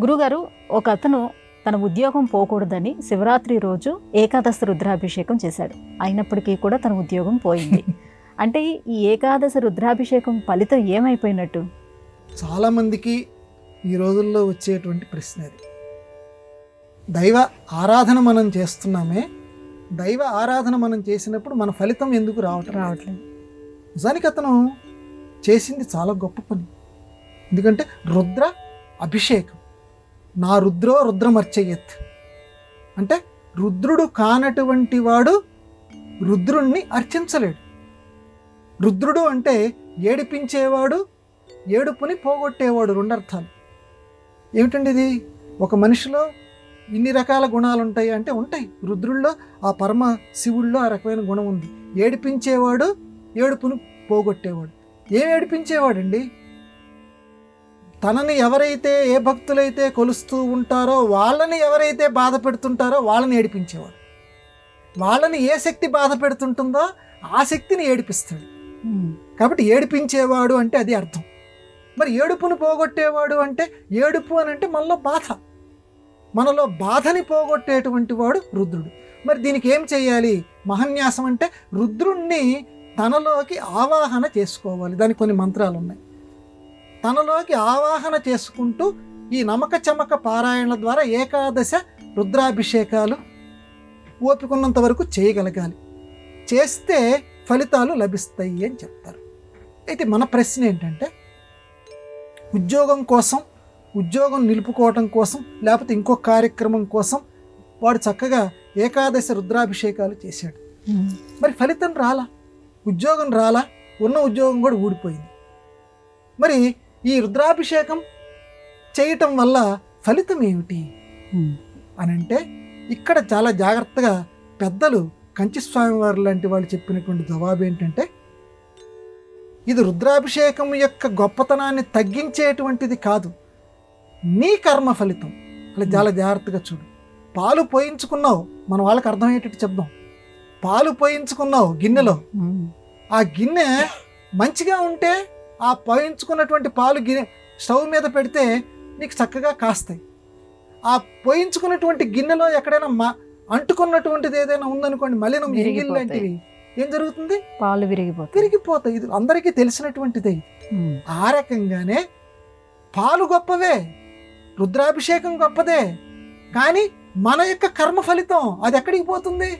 గురుగారు, ఒక అతను తన ఉద్యోగం పోకూడదని శివరాత్రి రోజు ఏకాదశి రుద్రాభిషేకం చేశాడు. అయినప్పటికీ కూడా తన ఉద్యోగం పోయింది. అంటే ఈ ఏకాదశి రుద్రాభిషేకం ఫలితం ఏమైపోయినట్టు? చాలామందికి ఈ రోజుల్లో వచ్చేటువంటి ప్రశ్న అది. దైవ ఆరాధన మనం చేస్తున్నామే, దైవ ఆరాధన మనం చేసినప్పుడు మన ఫలితం ఎందుకు రావట్లేదు? నిజానికి అతను చేసింది చాలా గొప్ప పని. ఎందుకంటే రుద్ర అభిషేకం, నా రుద్రో రుద్రమర్చయత్ అంటే రుద్రుడు కానటువంటి వాడు రుద్రుణ్ణి అర్చించలేడు. రుద్రుడు అంటే ఏడిపించేవాడు, ఏడుపుని పోగొట్టేవాడు. రెండు అర్థాలు. ఏమిటండి ఇది? ఒక మనిషిలో ఇన్ని రకాల గుణాలు ఉంటాయి అంటే ఉంటాయి. రుద్రుల్లో, ఆ పరమ శివుల్లో ఆ రకమైన గుణం ఉంది. ఏడిపించేవాడు, ఏడుపును పోగొట్టేవాడు. ఏం ఏడిపించేవాడండి? తనని ఎవరైతే, ఏ భక్తులైతే కొలుస్తూ ఉంటారో వాళ్ళని ఎవరైతే బాధ పెడుతుంటారో వాళ్ళని ఏడిపించేవాడు. వాళ్ళని ఏ శక్తి బాధ పెడుతుంటుందో ఆ శక్తిని ఏడిపిస్తాడు. కాబట్టి ఏడిపించేవాడు అంటే అది అర్థం. మరి ఏడుపును పోగొట్టేవాడు అంటే, ఏడుపు అని అంటే మనలో బాధ, మనలో బాధని పోగొట్టేటువంటి వాడు రుద్రుడు. మరి దీనికి ఏం చేయాలి? మహాన్యాసం అంటే రుద్రుణ్ణి తనలోకి ఆవాహన చేసుకోవాలి. దానికి కొన్ని మంత్రాలు ఉన్నాయి. తనలోకి ఆవాహన చేసుకుంటూ ఈ నమక చమక పారాయణల ద్వారా ఏకాదశ రుద్రాభిషేకాలు ఓపికన్నంత వరకు చేయగలగాలి. చేస్తే ఫలితాలు లభిస్తాయి అని చెప్తారు. అయితే మన ప్రశ్న ఏంటంటే, ఉద్యోగం కోసం, ఉద్యోగం నిలుపుకోవటం కోసం, లేకపోతే ఇంకో కార్యక్రమం కోసం వాడు చక్కగా ఏకాదశ రుద్రాభిషేకాలు చేశాడు. మరి ఫలితం రాలా, ఉద్యోగం రాలా, ఉన్న ఉద్యోగం కూడా ఊడిపోయింది. మరి ఈ రుద్రాభిషేకం చేయటం వల్ల ఫలితం ఏమిటి అని అంటే, ఇక్కడ చాలా జాగ్రత్తగా పెద్దలు కంచిస్వామి వారు లాంటి వాళ్ళు చెప్పినటువంటి జవాబు ఏంటంటే, ఇది రుద్రాభిషేకం యొక్క గొప్పతనాన్ని తగ్గించేటువంటిది కాదు, నీ కర్మ ఫలితం. అలా చాలా జాగ్రత్తగా చూడు. పాలు పోయించుకున్నావు, మన వాళ్ళకి అర్థమయ్యేటట్టు చెప్దాం. పాలు పోయించుకున్నావు గిన్నెలో, ఆ గిన్నె మంచిగా ఉంటే ఆ పోయించుకున్నటువంటి పాలు గిన్నె స్టవ్ మీద పెడితే నీకు చక్కగా కాస్తాయి. ఆ పోయించుకున్నటువంటి గిన్నెలో ఎక్కడైనా అంటుకున్నటువంటిది ఏదైనా ఉందనుకోండి, మలినం, ఎంగిల్ లాంటివి, ఏం జరుగుతుంది? పాలు విరిగిపోతాయి. ఇది అందరికీ తెలిసినటువంటిదే. ఆ రకంగానే పాలు గొప్పవే, రుద్రాభిషేకం గొప్పదే, కానీ మన యొక్క కర్మ ఫలితం అది ఎక్కడికి పోతుంది?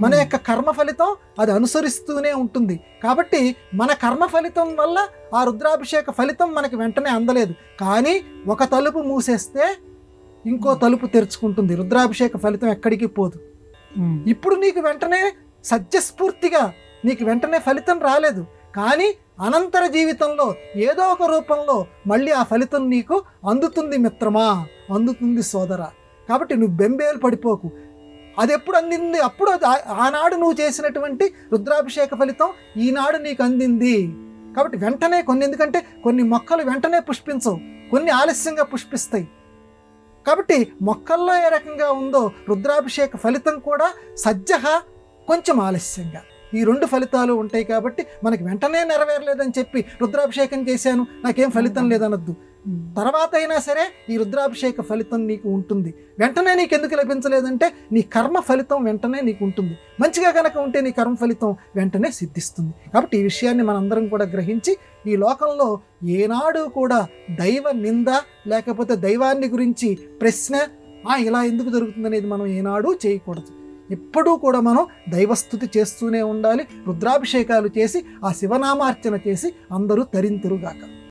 మన యొక్క కర్మ ఫలితం అది అనుసరిస్తూనే ఉంటుంది. కాబట్టి మన కర్మ ఫలితం వల్ల ఆ రుద్రాభిషేక ఫలితం మనకి వెంటనే అందలేదు. కానీ ఒక తలుపు మూసేస్తే ఇంకో తలుపు తెరుచుకుంటుంది. రుద్రాభిషేక ఫలితం ఎక్కడికి పోదు. ఇప్పుడు నీకు వెంటనే సత్యస్ఫూర్తిగా నీకు వెంటనే ఫలితం రాలేదు, కానీ అనంతర జీవితంలో ఏదో ఒక రూపంలో మళ్ళీ ఆ ఫలితం నీకు అందుతుంది మిత్రమా, అందుతుంది సోదరా. కాబట్టి నువ్వు బెంబేలు పడిపోకు. అది ఎప్పుడు అందింది? అప్పుడు ఆనాడు నువ్వు చేసినటువంటి రుద్రాభిషేక ఫలితం ఈనాడు నీకు అందింది. కాబట్టి వెంటనే ఎందుకంటే కొన్ని మొక్కలు వెంటనే పుష్పించవు, కొన్ని ఆలస్యంగా పుష్పిస్తాయి. కాబట్టి మొక్కల్లో ఏ రకంగా ఉందో రుద్రాభిషేక ఫలితం కూడా సజ్జహ కొంచెం ఆలస్యంగా, ఈ రెండు ఫలితాలు ఉంటాయి. కాబట్టి మనకి వెంటనే నెరవేరలేదని చెప్పి రుద్రాభిషేకం చేశాను నాకేం ఫలితం లేదనొద్దు. తర్వాత అయినా సరే ఈ రుద్రాభిషేక ఫలితం నీకు ఉంటుంది. వెంటనే నీకు ఎందుకు లభించలేదంటే నీ కర్మ ఫలితం వెంటనే నీకు ఉంటుంది. మంచిగా కనుక ఉంటే నీ కర్మ ఫలితం వెంటనే సిద్ధిస్తుంది. కాబట్టి ఈ విషయాన్ని మనందరం కూడా గ్రహించి, ఈ లోకంలో ఏనాడు కూడా దైవ నింద లేకపోతే దైవాన్ని గురించి ప్రశ్న ఇలా ఎందుకు జరుగుతుంది అనేది మనం ఏనాడు చేయకూడదు. ఎప్పుడూ కూడా మనం దైవస్థుతి చేస్తూనే ఉండాలి. రుద్రాభిషేకాలు చేసి ఆ శివనామార్చన చేసి అందరూ తరింతురుగాక.